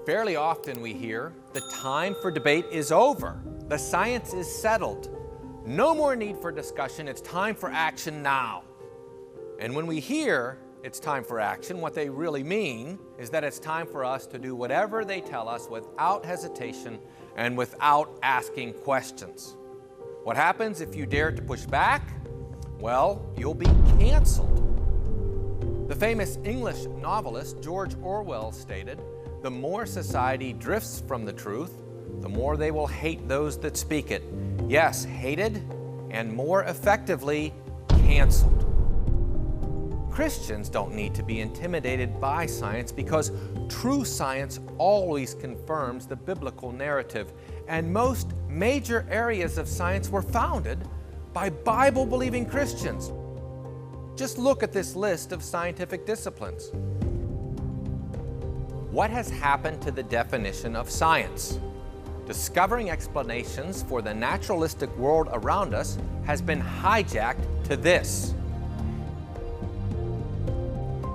Fairly often we hear, the time for debate is over. The science is settled. No more need for discussion. It's time for action now. And when we hear it's time for action, what they really mean is that it's time for us to do whatever they tell us without hesitation and without asking questions. What happens if you dare to push back? Well, you'll be canceled. The famous English novelist George Orwell stated, "The more society drifts from the truth, the more they will hate those that speak it." Yes, hated, and more effectively, canceled. Christians don't need to be intimidated by science because true science always confirms the biblical narrative, and most major areas of science were founded by Bible-believing Christians. Just look at this list of scientific disciplines. What has happened to the definition of science? Discovering explanations for the naturalistic world around us has been hijacked to this.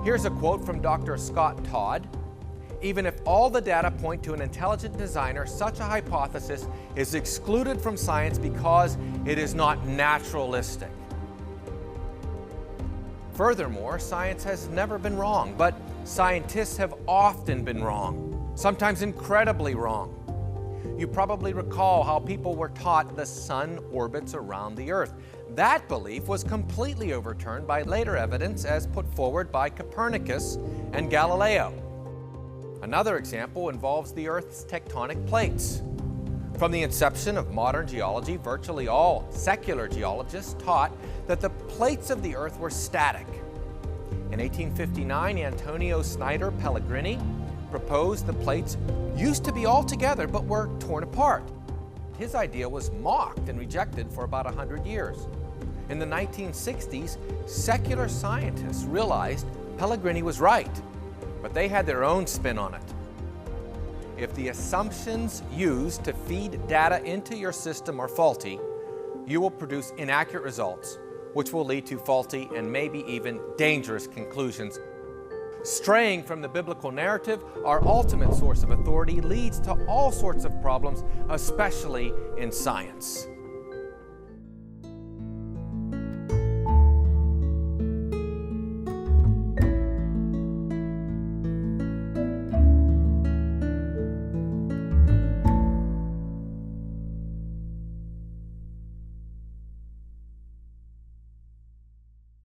Here's a quote from Dr. Scott Todd. "Even if all the data point to an intelligent designer, such a hypothesis is excluded from science because it is not naturalistic." Furthermore, science has never been wrong, but scientists have often been wrong, sometimes incredibly wrong. You probably recall how people were taught the sun orbits around the earth. That belief was completely overturned by later evidence as put forward by Copernicus and Galileo. Another example involves the Earth's tectonic plates. From the inception of modern geology, virtually all secular geologists taught that the plates of the Earth were static. In 1859, Antonio Snider-Pellegrini proposed the plates used to be all together but were torn apart. His idea was mocked and rejected for about 100 years. In the 1960s, secular scientists realized Pellegrini was right, but they had their own spin on it. If the assumptions used to feed data into your system are faulty, you will produce inaccurate results, which will lead to faulty and maybe even dangerous conclusions. Straying from the biblical narrative, our ultimate source of authority, leads to all sorts of problems, especially in science.